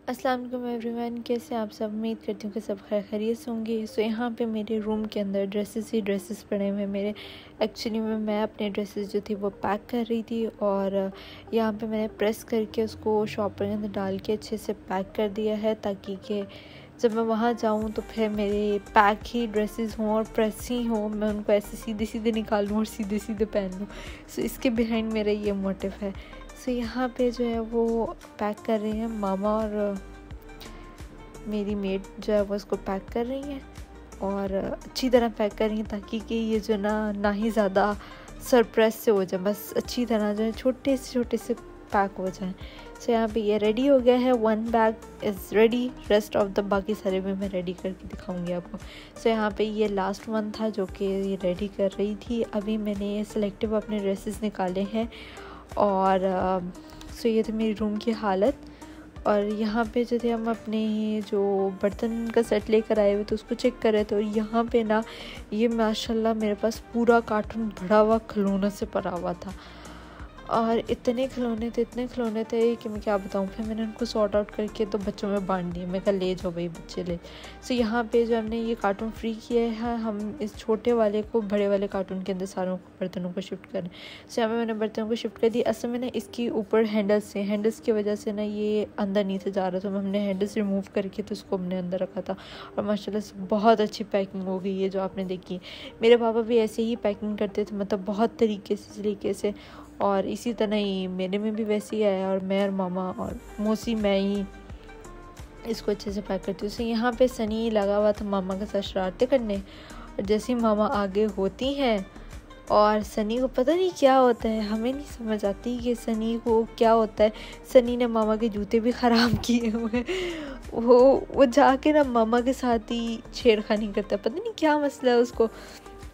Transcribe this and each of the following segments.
अस्सलाम वालेकुम एवरीवन, कैसे आप सब। उम्मीद करती हूँ कि सब खैरियत से होंगे। सो यहाँ पे मेरे रूम के अंदर ड्रेसेस ही ड्रेसेस पड़े हुए मेरे। एक्चुअली में मैं अपने ड्रेसेस जो थी वो पैक कर रही थी और यहाँ पे मैंने प्रेस करके उसको शॉपर के अंदर डाल के अच्छे से पैक कर दिया है, ताकि कि जब मैं वहाँ जाऊँ तो फिर मेरे पैक ही ड्रेसेस हों और प्रेस ही हों, मैं उनको ऐसे सीधे सीधे निकाल लूँ और सीधे सीधे पहन लूँ। सो इसके बिहाइंड मेरा ये मोटिव है। सो यहाँ पे जो है वो पैक कर रही हैं मामा और मेरी मेड जो है वो इसको पैक कर रही हैं और अच्छी तरह पैक कर रही हैं, ताकि कि ये जो ना ही ज़्यादा सरप्राइज से हो जाए, बस अच्छी तरह जो है छोटे से पैक हो जाए। सो यहाँ पे ये रेडी हो गया है। 1 bag is ready, rest of the बाकी सारे भी मैं रेडी करके दिखाऊंगी आपको। सो यहाँ पे ये लास्ट वन था जो कि ये रेडी कर रही थी। अभी मैंने सेलेक्टिव अपने ड्रेसेस निकाले हैं और सो ये थी मेरी रूम की हालत। और यहाँ पे जो थे हम अपने जो बर्तन का सेट लेकर आए हुए तो उसको चेक कर रहे थे, और यहाँ पे ना ये माशाल्लाह मेरे पास पूरा कार्टून भरा हुआ खिलौनों से भरा हुआ था और इतने खिलौने थे कि मैं क्या बताऊँ। फिर मैंने उनको सॉर्ट आउट करके तो बच्चों में बांट दिए। मैं कहा ले जाओ भाई बच्चे ले। सो यहाँ पे जो हमने ये कार्टून फ्री किया है, हम इस छोटे वाले को बड़े वाले कार्टून के अंदर सारों बर्तनों को शिफ्ट करें। सो यहाँ पे मैंने बर्तनों को शिफ्ट कर दिया। असल में ना इसकी ऊपर हैंडल्स की वजह से ना ये अंदर नहीं से जा रहा था, तो हमने हैंडल्स रिमूव करके तो इसको हमने अंदर रखा था और माशाल्लाह से बहुत अच्छी पैकिंग हो गई है जो आपने देखी। मेरे पापा भी ऐसे ही पैकिंग करते थे, मतलब बहुत तरीके से और इसी तरह ही मेरे में भी वैसे ही आया। और मैं और मामा और मौसी मैं ही इसको अच्छे से पैक करती हूँ। तो यहाँ पे सनी लगा हुआ था मामा के साथ शरारतें करने, और जैसे ही मामा आगे होती हैं और सनी को पता नहीं क्या होता है, हमें नहीं समझ आती कि सनी को क्या होता है। सनी ने मामा के जूते भी ख़राब किए हुए, वो जाके ना मामा के साथ ही छेड़खानी करता है। पता नहीं क्या मसला है उसको,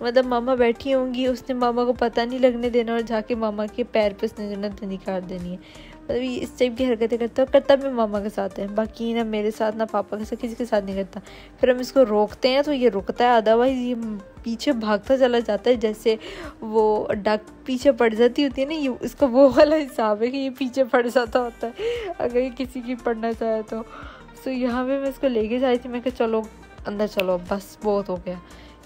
मतलब मामा बैठी होंगी, उसने मामा को पता नहीं लगने देना और जाके मामा के पैर पे उसने जन्नत निकाल देनी है। मतलब ये इस टाइप की हरकतें करता भी मामा के साथ है, बाकी ना मेरे साथ ना पापा के साथ किसी के साथ नहीं करता। फिर हम इसको रोकते हैं तो ये रुकता है, अदरवाइज़ ये पीछे भागता चला जाता है, जैसे वो डक पीछे पड़ जाती होती है ना, ये इसका वो वाला हिसाब है कि ये पीछे पड़ जाता होता है अगर ये किसी की पढ़ना चाहे तो। सो यहाँ पे मैं इसको लेके जाई थी, मैं कहा चलो अंदर चलो, बस बहुत हो गया।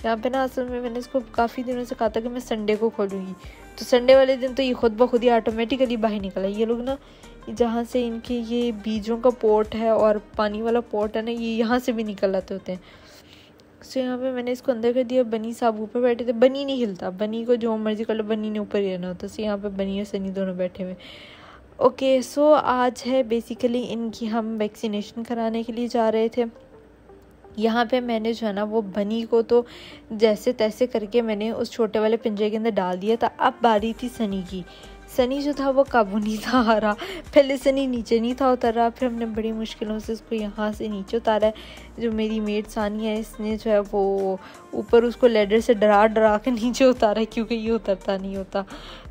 यहाँ पे ना असल में मैंने इसको काफ़ी दिनों से कहा था कि मैं संडे को खोलूँगी, तो संडे वाले दिन तो ये खुद ब खुद ही ऑटोमेटिकली बाहर निकला। ये लोग ना जहाँ से इनके ये बीजों का पोर्ट है और पानी वाला पोर्ट है ना, ये यहाँ से भी निकल आते होते हैं। सो यहाँ पे मैंने इसको अंदर कर दिया। बनी साहब ऊपर बैठे थे, बनी नहीं हिलता, बनी को जो मर्जी कर लो, बनी ने ऊपर ही रहना होता। सो यहाँ पे बनी और सनी दोनों बैठे हुए। ओके, सो आज है बेसिकली इनकी हम वैक्सीनेशन कराने के लिए जा रहे थे। यहाँ पे मैंने जो है ना वो बनी को तो जैसे तैसे करके मैंने उस छोटे वाले पिंजरे के अंदर डाल दिया था। अब बारी थी सनी की। सनी जो था वो काबू नहीं था आ रहा। पहले सनी नीचे नहीं था उतर, फिर हमने बड़ी मुश्किलों से उसको यहाँ से नीचे उतारा है। जो मेरी मेड सानी है, इसने जो है वो ऊपर उसको लेडर से डरा के नीचे उतारा है, क्योंकि ये उतरता नहीं होता।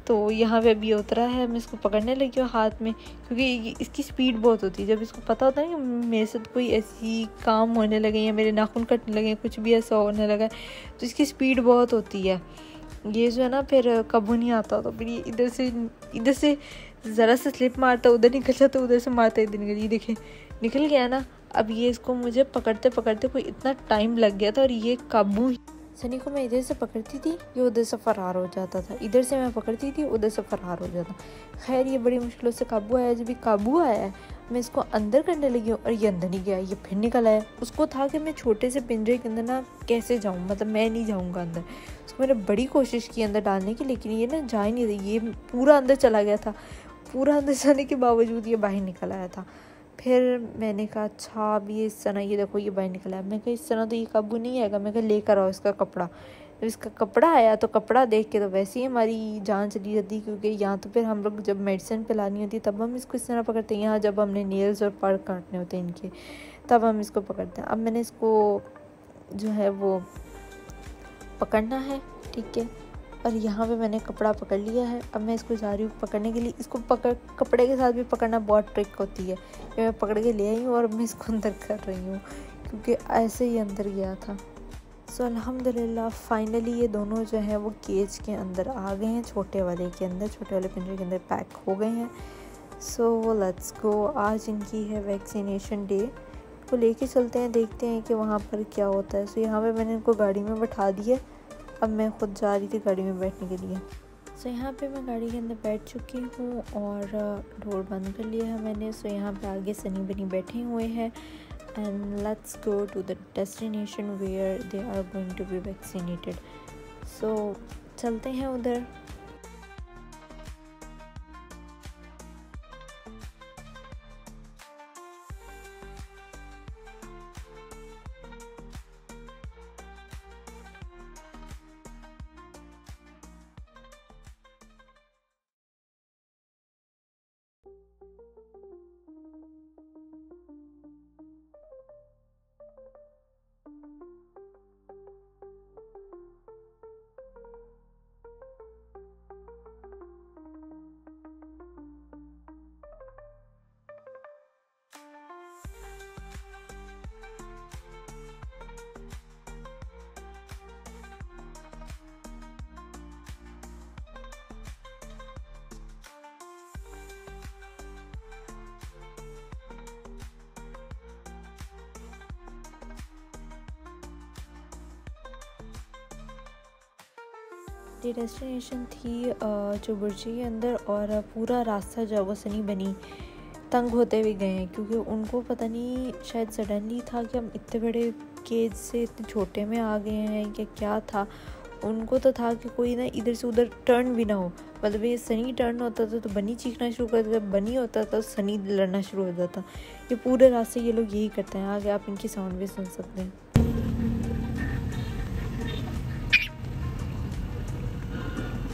तो यहाँ पे अभी उतरा है, मैं इसको पकड़ने लगी हूँ हाथ में, क्योंकि इसकी स्पीड बहुत होती है। जब इसको पता होता है कि मेरे साथ कोई ऐसी काम होने लगे या मेरे नाखून कटने लगे, कुछ भी ऐसा होने लगा, तो इसकी स्पीड बहुत होती है। ये जो है ना फिर कबू नहीं आता, तो फिर ये इधर से ज़रा सा स्लिप मारता, उधर निकल जाता, उधर से मारता, इधर निकल, ये देखें निकल गया ना। अब ये इसको मुझे पकड़ते कोई इतना टाइम लग गया था, और ये काबू सनी को मैं इधर से पकड़ती थी, ये उधर से फरार हो जाता था, इधर से मैं पकड़ती थी, उधर से फरार हो जाता। खैर ये बड़ी मुश्किलों से काबू आया। जब भी काबू आया है, मैं इसको अंदर करने लगी हूँ और ये अंदर नहीं गया, ये फिर निकल आया। उसको था कि मैं छोटे से पिंजरे के अंदर ना कैसे जाऊँ, मतलब मैं नहीं जाऊँगा अंदर। उसको मैंने बड़ी कोशिश की अंदर डालने की, लेकिन ये ना जा ही नहीं रही, ये पूरा अंदर चला गया था। पूरा अंदर जाने के बावजूद ये बाहर निकल आया था। फिर मैंने कहा अच्छा अब ये इस तरह, ये देखो ये बाहर निकला है। मैं कहा इस तरह तो ये काबू नहीं आएगा। मैं कहा लेकर आओ इसका कपड़ा। जब इसका कपड़ा आया तो कपड़ा देख के तो वैसे ही हमारी जान चली जाती, क्योंकि यहाँ तो फिर हम लोग जब मेडिसिन पिलानी होती है तब हम इसको इस तरह पकड़ते हैं, यहाँ जब हमने नेल्स और पर काटने होते हैं इनके तब हम इसको पकड़ते हैं। अब मैंने इसको जो है वो पकड़ना है, ठीक है, और यहाँ पे मैंने कपड़ा पकड़ लिया है। अब मैं इसको जा रही हूँ पकड़ने के लिए। इसको कपड़े के साथ भी पकड़ना बहुत ट्रिक होती है। ये मैं पकड़ के ले आई हूँ और मैं इसको अंदर कर रही हूँ, क्योंकि ऐसे ही अंदर गया था। सो अल्हम्दुलिल्लाह फाइनली ये दोनों जो है वो केज के अंदर आ गए हैं, छोटे वाले के अंदर, छोटे वाले पिंजरे के अंदर पैक हो गए हैं। So let's go. आज इनकी है वैक्सीनेशन डे, तो लेके चलते हैं, देखते हैं कि वहाँ पर क्या होता है। सो यहाँ पे मैंने इनको गाड़ी में बैठा दिया, अब मैं ख़ुद जा रही थी गाड़ी में बैठने के लिए। सो यहाँ पे मैं गाड़ी के अंदर बैठ चुकी हूँ और डोर बंद कर लिया है मैंने। सो यहाँ पे आगे सनी बनी बैठे हुए हैं and let's go to the destination where they are going to be vaccinated. So चलते हैं उधर। ये डेस्टिनेशन थी चुबुर्जी के अंदर और पूरा रास्ता जो है वो सनी बनी तंग होते हुए गए हैं, क्योंकि उनको पता नहीं शायद सडनली था कि हम इतने बड़े केज से इतने छोटे में आ गए हैं कि क्या था। उनको तो था कि कोई ना इधर से उधर टर्न भी ना हो, मतलब ये सनी टर्न होता था तो बनी चीखना शुरू कर देता, बनी होता था तो सनी लड़ना शुरू हो जाता। ये पूरे रास्ते ये लोग यही करते हैं। आगे आप इनकी साउंड भी सुन सकते हैं।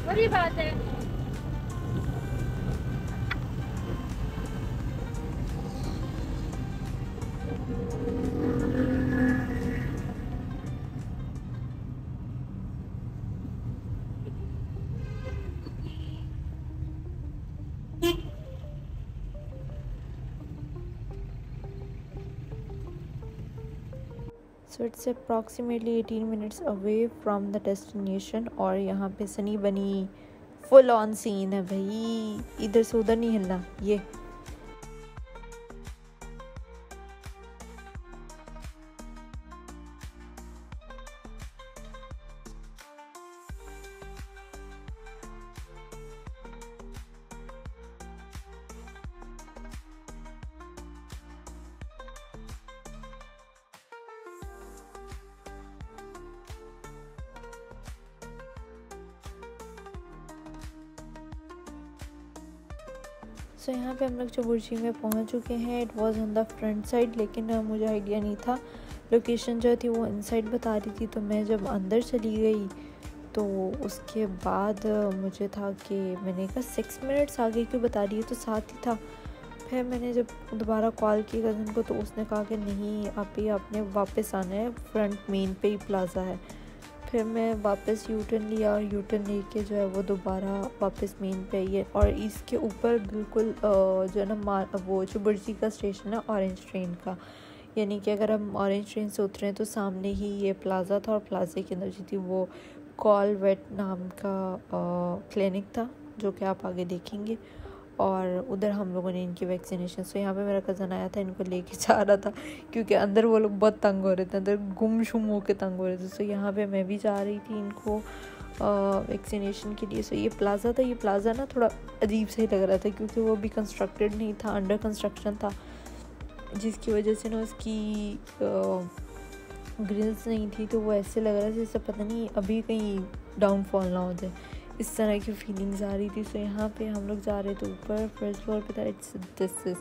बड़ी बात है। So it's approximately 18 minutes away from the destination और यहाँ पे सनी बनी फुल ऑन सीन है भाई, इधर से उधर नहीं हिलना। ये सो यहाँ पे हम लोग चुबुर्जी में पहुँच चुके हैं। It was on the front side, लेकिन मुझे आइडिया नहीं था, लोकेशन जो थी वो इनसाइड बता रही थी। तो मैं जब अंदर चली गई तो उसके बाद मुझे था कि मैंने कहा 6 मिनट्स आगे क्यों बता रही है, तो साथ ही था। फिर मैंने जब दोबारा कॉल की कज़न को तो उसने कहा कि नहीं आपने वापस आना है, फ्रंट मेन पे ही प्लाज़ा है। फिर मैं वापस यू टर्न लिया और यू टर्न लेके जो है वो दोबारा वापस मेन पे आई है। और इसके ऊपर बिल्कुल जो है ना वो चुबुर्जी का स्टेशन है ऑरेंज ट्रेन का, यानी कि अगर हम ऑरेंज ट्रेन से उतरें तो सामने ही ये प्लाज़ा था और प्लाज़े के अंदर जो थी वो कॉल वेट नाम का क्लिनिक था, जो कि आप आगे देखेंगे। और उधर हम लोगों ने इनकी वैक्सीनेशन। सो यहाँ पे मेरा कज़न आया था, इनको लेके जा रहा था, क्योंकि अंदर वो लोग बहुत तंग हो रहे थे, अंदर गुमशुम होकर तंग हो रहे थे। सो यहाँ पे मैं भी जा रही थी इनको वैक्सीनेशन के लिए। सो ये प्लाज़ा था, ये प्लाज़ा ना थोड़ा अजीब से ही लग रहा था, क्योंकि वो भी कंस्ट्रक्टेड नहीं था, अंडर कंस्ट्रक्शन था, जिसकी वजह से ना उसकी ग्रिल्स नहीं थी, तो वो ऐसे लग रहा था जैसे पता नहीं अभी कहीं डाउनफॉल ना हो जाए, इस तरह की फीलिंग्स आ रही थी। सो यहाँ पे हम लोग जा रहे थे ऊपर फर्स्ट फ्लोर पे था। दिस इज़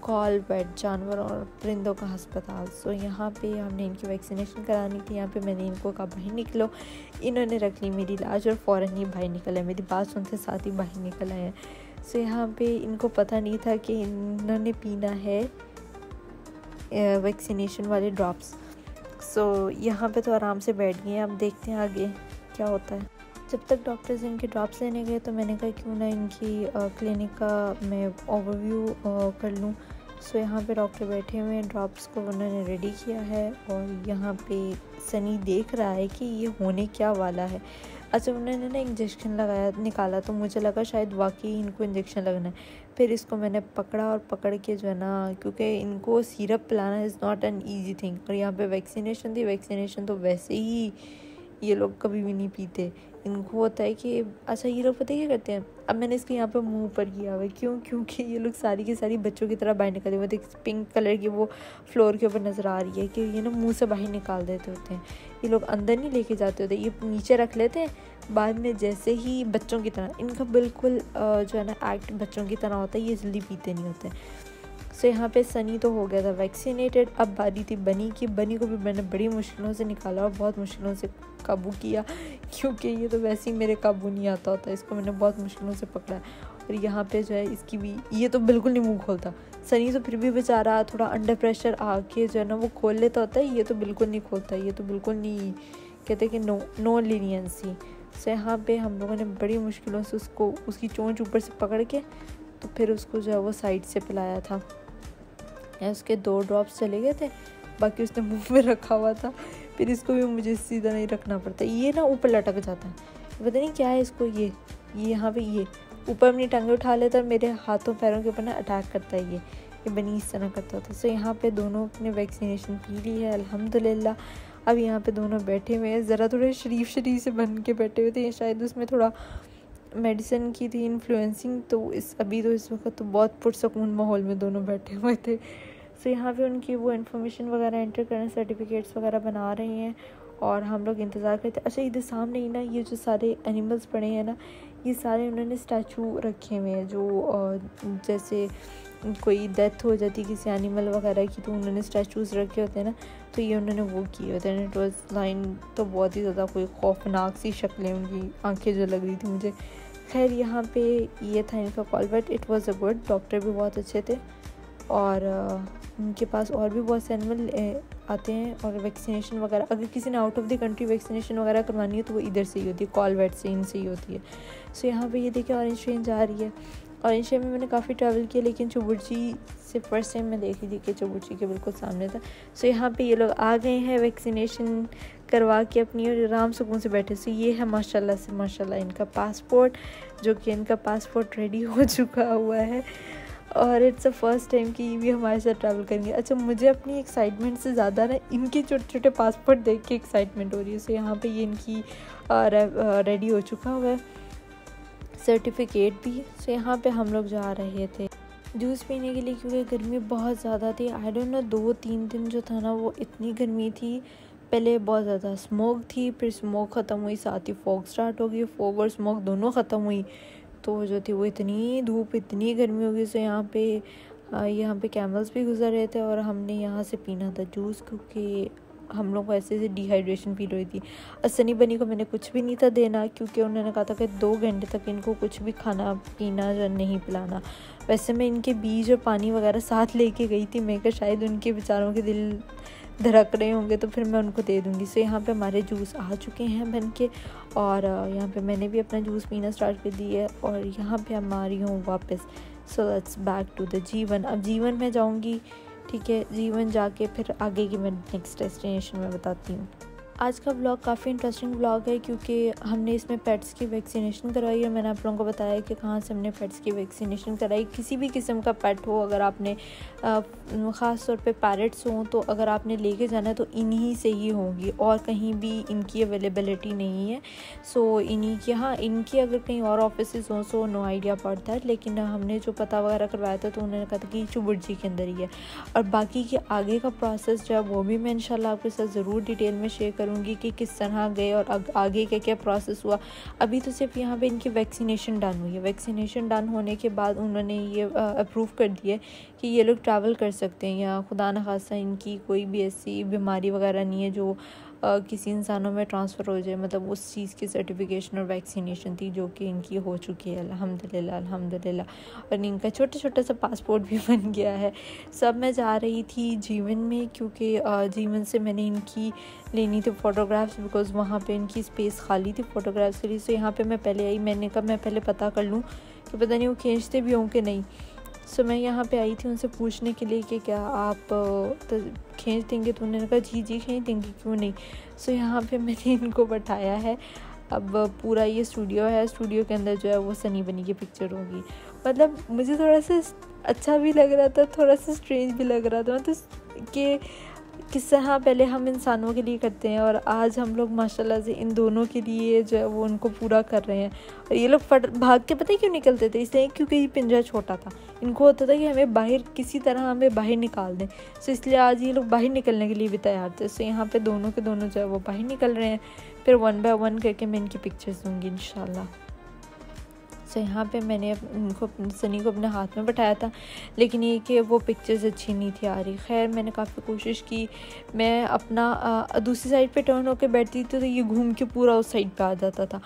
कॉल वेट जानवर और परिंदों का अस्पताल। सो यहाँ पे हमने इनकी वैक्सीनेशन करानी थी। यहाँ पे मैंने इनको कहा बाहर निकलो, इन्होंने रख ली मेरी लाज और फ़ौरन ही बाहर निकल आए, मेरी बात सुनते साथ ही बाहर निकल आए हैं। सो यहाँ पे इनको पता नहीं था कि इन्होंने पीना है वैक्सीनेशन वाले ड्रॉप्स। सो यहाँ पे तो आराम से बैठ गए हैं, अब देखते हैं आगे क्या होता है। जब तक डॉक्टर्स इनके ड्रॉप्स लेने गए तो मैंने कहा क्यों ना इनकी क्लिनिक का मैं ओवरव्यू कर लूँ। सो यहाँ पे डॉक्टर बैठे हुए हैं, ड्रॉप्स को उन्होंने रेडी किया है और यहाँ पे सनी देख रहा है कि ये होने क्या वाला है। अच्छा उन्होंने ना इंजेक्शन लगाया निकाला, तो मुझे लगा शायद वाकई इनको इंजेक्शन लगना है। फिर इसको मैंने पकड़ा और पकड़ के जो है ना, क्योंकि इनको सिरप पिलाना is not an easy thing, और यहाँ पे वैक्सीनेशन थी। वैक्सीनेशन तो वैसे ही ये लोग कभी भी नहीं पीते, इनको होता है कि अच्छा ये लोग पता है क्या करते हैं। अब मैंने इसके यहाँ पे मुंह पर किया हुआ है, क्यों? क्योंकि ये लोग सारी की सारी बच्चों की तरह बाहर निकलते हैं। वो देख पिंक कलर की वो फ्लोर के ऊपर नज़र आ रही है कि ये ना मुंह से बाहर निकाल देते होते हैं। ये लोग अंदर नहीं लेके जाते होते, ये नीचे रख लेते हैं। बाद में जैसे ही बच्चों की तरह इनका बिल्कुल जो है ना एक्ट बच्चों की तरह होता है, ये जल्दी पीते नहीं होते। सो यहाँ पे सनी तो हो गया था वैक्सीनेटेड। अब बारी थी बनी की। बनी को भी मैंने बड़ी मुश्किलों से निकाला और बहुत मुश्किलों से काबू किया, क्योंकि ये तो वैसे ही मेरे काबू नहीं आता होता। इसको मैंने बहुत मुश्किलों से पकड़ा। और यहाँ पे जो है इसकी भी, ये तो बिल्कुल नहीं मुंह खोलता। सनी तो फिर भी बेचारा थोड़ा अंडर प्रेशर आके जो है ना वो खोल लेता होता है, ये तो बिल्कुल नहीं खोलता। ये तो बिल्कुल नहीं, कहते कि नो लीनियंसी। सो यहाँ पे हम लोगों ने बड़ी मुश्किलों से उसको, उसकी चोंच ऊपर से पकड़ के, तो फिर उसको जो है वो साइड से पिलाया था। उसके 2 ड्रॉप्स चले गए थे, बाकी उसने मुंह में रखा हुआ था। फिर इसको भी मुझे सीधा नहीं रखना पड़ता, ये ना ऊपर लटक जाता है, पता नहीं क्या है इसको। ये यहाँ पे ये ऊपर अपनी टांगें उठा लेता है, मेरे हाथों पैरों के ऊपर ना अटैक करता है। ये बनी इस तरह करता था। सो यहाँ पे दोनों अपने वैक्सीनेशन पी ली है अल्हम्दुलिल्लाह। अब यहाँ पे दोनों बैठे हुए हैं, ज़रा थोड़े शरीफ से बन के बैठे हुए थे। शायद उसमें थोड़ा मेडिसिन की थी इन्फ्लुएंसिंग, तो अभी तो इस वक्त तो बहुत पुरसकून माहौल में दोनों बैठे हुए थे। सो यहाँ पे उनकी वो इन्फॉर्मेशन वगैरह एंटर करने, सर्टिफिकेट्स वगैरह बना रहे हैं और हम लोग इंतज़ार करते। अच्छा इधर सामने ही ना ये जो सारे एनिमल्स पड़े हैं ना, ये सारे उन्होंने स्टैचू रखे हुए हैं। जो जैसे कोई डेथ हो जाती किसी एनिमल वगैरह की, तो उन्होंने स्टैचूज़ रखे होते हैं ना, तो ये उन्होंने वो किए होते हैं। इट वाज लाइन तो बहुत ही ज़्यादा कोई खौफनाक सी शक्लें, उनकी आंखें जो लग रही थी मुझे। खैर यहाँ पे ये था इनका call, but it was a good. Doctor भी बहुत अच्छे थे और उनके पास और भी बहुत से एनिमल आते हैं। और वैक्सीनेशन वगैरह अगर किसी ने out of the country vaccination वगैरह करवानी है तो वो इधर से ही होती है, कॉल वेट से, इनसे ही होती है। सो यहाँ पे ये देखिए ऑरेंज ट्रेन जा रही है। ऑरेंज ट्रेन में मैंने काफ़ी ट्रैवल किया, लेकिन चुबुर्ची से फर्स्ट टाइम मैं देखी थी कि चुबुर्ची के बिल्कुल सामने था। सो यहाँ पे ये लोग आ गए हैं वैक्सीनेशन करवा के अपनी, और आराम सुकून से बैठे। सो ये है माशाल्लाह से माशाल्लाह इनका पासपोर्ट, जो कि इनका पासपोर्ट रेडी हो चुका हुआ है। और इट्स अ फर्स्ट टाइम कि ये भी हमारे साथ ट्रैवल करेंगे। अच्छा मुझे अपनी एक्साइटमेंट से ज़्यादा ना इनके छोटे छोटे पासपोर्ट देख के एक्साइटमेंट हो रही है। सो यहाँ पे ये इनकी रेडी हो चुका हुआ है, सर्टिफिकेट भी। सो यहाँ पे हम लोग जा रहे थे जूस पीने के लिए, क्योंकि गर्मी बहुत ज़्यादा थी। आई डोंट नो 2-3 दिन जो था ना वो इतनी गर्मी थी। पहले बहुत ज़्यादा स्मोक थी, फिर स्मोक ख़त्म हुई, साथ ही फॉग स्टार्ट हो गई। फॉग और स्मोक दोनों ख़त्म हुई, तो जो थी वो इतनी धूप, इतनी गर्मी हो गई। सो यहाँ पे कैमल्स भी गुजर रहे थे और हमने यहाँ से पीना था जूस, क्योंकि हम लोग को ऐसे डिहाइड्रेशन फील हो रही थी। सनी बनी को मैंने कुछ भी नहीं था देना, क्योंकि उन्होंने कहा था कि 2 घंटे तक इनको कुछ भी खाना पीना जो नहीं पिलाना। वैसे मैं इनके बीज और पानी वगैरह साथ लेके गई थी, मैं कहा शायद उनके बेचारों के दिल धड़क रहे होंगे तो फिर मैं उनको दे दूँगी। सो यहाँ पे हमारे जूस आ चुके हैं बन के, और यहाँ पे मैंने भी अपना जूस पीना स्टार्ट कर दिया है। और यहाँ पे मैं आ रही हूँ वापस। So let's back to the jeevan. अब जीवन में जाऊँगी, ठीक है, जीवन जाके फिर आगे की मैं नेक्स्ट डेस्टिनेशन में बताती हूँ। आज का व्लॉग काफ़ी इंटरेस्टिंग व्लॉग है, क्योंकि हमने इसमें पेट्स की वैक्सीनेशन करवाई है। मैंने आप लोगों को बताया कि कहाँ से हमने पेट्स की वैक्सीनेशन कराई। किसी भी किस्म का पेट हो, अगर आपने ख़ास तौर पे पैरट्स हों, तो अगर आपने लेके जाना है तो इन्हीं से ही होंगी, और कहीं भी इनकी अवेलेबिलिटी नहीं है। सो इन्हीं की, हाँ इनकी अगर कहीं और ऑफिस हों सो नो आइडिया पड़ता है, लेकिन हमने जो पता वगैरह करवाया था तो उन्होंने कहा था कि चुबुर्जी के अंदर ही है। और बाकी के आगे का प्रोसेस जो है वो भी मैं इंशाल्लाह आपके साथ ज़रूर डिटेल में शेयर करूँगी कि किस तरह गए और आगे क्या क्या प्रोसेस हुआ। अभी तो सिर्फ यहाँ पे इनकी वैक्सीनेशन डन हुई है। वैक्सीनेशन डन होने के बाद उन्होंने ये अप्रूव कर दिया कि ये लोग ट्रैवल कर सकते हैं, या खुदा न खास्ता इनकी कोई भी ऐसी बीमारी वगैरह नहीं है जो किसी इंसानों में ट्रांसफ़र हो जाए। मतलब उस चीज़ की सर्टिफिकेशन और वैक्सीनेशन थी जो कि इनकी हो चुकी है अल्हम्दुलिल्लाह अल्हम्दुलिल्लाह। और इनका छोटा सा पासपोर्ट भी बन गया है। सब मैं जा रही थी जीवन में, क्योंकि जीवन से मैंने इनकी लेनी थी फ़ोटोग्राफ्स, बिकॉज़ वहाँ पे इनकी स्पेस खाली थी फ़ोटोग्राफ्स के लिए। सो यहाँ पे मैं पहले आई, मैंने कहा मैं पहले पता कर लूँ कि पता नहीं वो खींचते भी हों कि नहीं। सो मैं यहाँ पे आई थी उनसे पूछने के लिए कि क्या आप तो खींच देंगे, तो उन्होंने कहा जी खींच देंगे, क्यों नहीं। सो यहाँ पे मैंने इनको बैठाया है। अब पूरा ये स्टूडियो है, स्टूडियो के अंदर जो है वो सनी बनी की पिक्चर होगी। मतलब मुझे थोड़ा सा अच्छा भी लग रहा था, थोड़ा सा स्ट्रेंज भी लग रहा था, मतलब कि किस तरह पहले हम इंसानों के लिए करते हैं और आज हम लोग माशाल्लाह से इन दोनों के लिए जो है वो उनको पूरा कर रहे हैं। और ये लोग भाग के पता है क्यों निकलते थे? इसलिए क्योंकि ये पिंजरा छोटा था, इनको होता था कि हमें बाहर किसी तरह हमें बाहर निकाल दें। सो इसलिए आज ये लोग बाहर निकलने के लिए भी तैयार थे। सो यहाँ पे दोनों के दोनों जो है वो बाहर निकल रहे हैं। फिर 1 बाय 1 करके मैं इनकी पिक्चर्स दूँगी इंशाल्लाह। सो यहाँ पे मैंने इनको सनी को अपने हाथ में बैठाया था, लेकिन ये कि वो पिक्चर्स अच्छी नहीं थी आ रही। खैर मैंने काफ़ी कोशिश की, मैं अपना दूसरी साइड पे टर्न होकर बैठती थी तो ये घूम के पूरा उस साइड पे आ जाता था,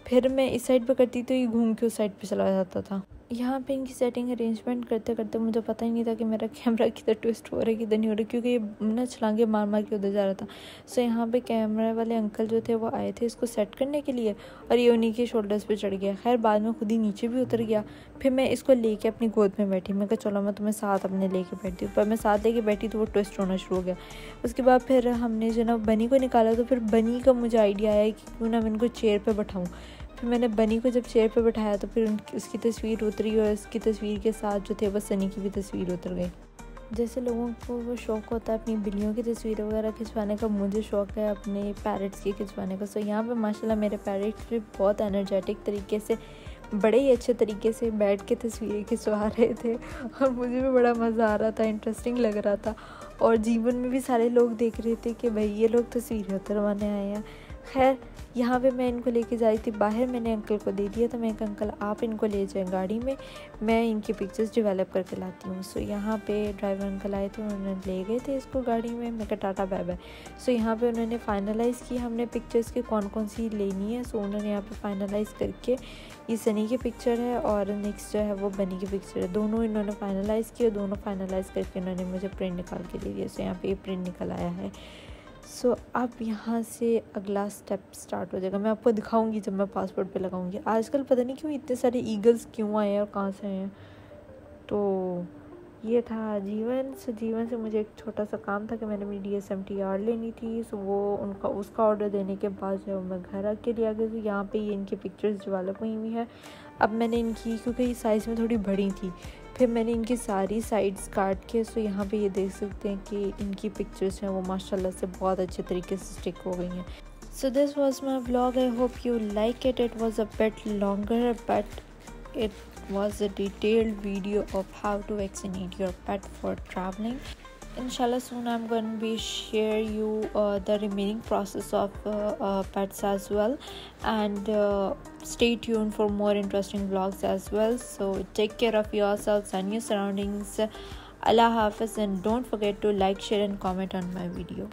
फिर मैं इस साइड पे करती तो ये घूम के उस साइड पे चला जाता था। यहाँ पे इनकी सेटिंग अरेंजमेंट करते करते मुझे पता ही नहीं था कि मेरा कैमरा किधर ट्विस्ट हो रहा है किधर नहीं हो रहा, क्योंकि ये ना छलांगे मार मार के उधर जा रहा था। सो यहाँ पे कैमरा वाले अंकल जो थे वो आए थे इसको सेट करने के लिए और ये उन्हीं के शोल्डर्स पे चढ़ गया। खैर बाद में खुद ही नीचे भी उतर गया। फिर मैं इसको लेके अपनी गोद में बैठी, मैं कहा चलो मैं तुम्हें साथ अपने लेके बैठती हूँ। पर मैं साथ लेके बैठी तो वो ट्विस्ट होना शुरू हो गया। उसके बाद फिर हमने जो ना बनी को निकाला, तो फिर बनी का मुझे आइडिया आया कि क्यों ना मैं इनको चेयर पर बैठाऊँ। फिर मैंने बनी को जब चेयर पे बैठाया तो फिर उसकी तस्वीर उतरी और उसकी तस्वीर के साथ जो थे वो सनी की भी तस्वीर उतर गई। जैसे लोगों को वो शौक़ होता है अपनी बिल्लियों की तस्वीरें वगैरह खिंचवाने का, मुझे शौक़ है अपने पैरट्स की खिंचवाने का। सो यहाँ पे माशाल्लाह मेरे पैरट्स भी बहुत एनर्जेटिक तरीके से, बड़े ही अच्छे तरीके से बैठ के तस्वीरें खिंचवा रहे थे और मुझे भी बड़ा मज़ा आ रहा था, इंटरेस्टिंग लग रहा था। और जीवन में भी सारे लोग देख रहे थे कि भाई ये लोग तस्वीरें उतरवाने आए हैं। खैर यहाँ पे मैं इनको लेके जा रही थी बाहर, मैंने अंकल को दे दिया था। मैं अंकल आप इनको ले जाएं गाड़ी में, मैं इनकी पिक्चर्स डेवलप करके लाती हूँ। सो यहाँ पे ड्राइवर अंकल आए थे, उन्होंने ले गए थे इसको गाड़ी में। मैं कहा टाटा बाय बाय। सो यहाँ पे उन्होंने फाइनलाइज़ की हमने पिक्चर्स की कौन कौन सी लेनी है। सो उन्होंने यहाँ पे फाइनलाइज़ करके ये सनी की पिक्चर है और नेक्स्ट जो है वो बनी की पिक्चर है, दोनों इन्होंने फाइनलाइज़ किया। दोनों फाइनलाइज़ करके इन्होंने मुझे प्रिंट निकाल के दे दिया। सो यहाँ पे ये प्रिंट निकल आया है। सो अब यहाँ से अगला स्टेप स्टार्ट हो जाएगा, मैं आपको दिखाऊंगी जब मैं पासपोर्ट पे लगाऊंगी। आजकल पता नहीं क्यों इतने सारे ईगल्स क्यों आए हैं और कहाँ से आए हैं। तो ये था जीवन। सो जीवन से मुझे एक छोटा सा काम था कि मैंने मेरी DSMTR लेनी थी। सो वो उसका ऑर्डर देने के बाद जो मैं घर आके लिया गया। तो यहाँ पे ये इनकी पिक्चर्स डेवलप हुई हुई है। अब मैंने इनकी, क्योंकि ये साइज़ में थोड़ी बड़ी थी, फिर मैंने इनकी सारी साइड्स काट के, सो यहाँ पे ये देख सकते हैं कि इनकी पिक्चर्स हैं वो माशाल्लाह से बहुत अच्छे तरीके से स्टिक हो गई हैं। So this was my vlog, I hope you like it. It was a bit longer but it was a detailed video of how to vaccinate your pet for traveling. Inshallah soon I'm going to be share you the remaining process of pets as well, and stay tuned for more interesting vlogs as well. So take care of yourselves and your surroundings. Allah Hafiz, and don't forget to like, share and comment on my video.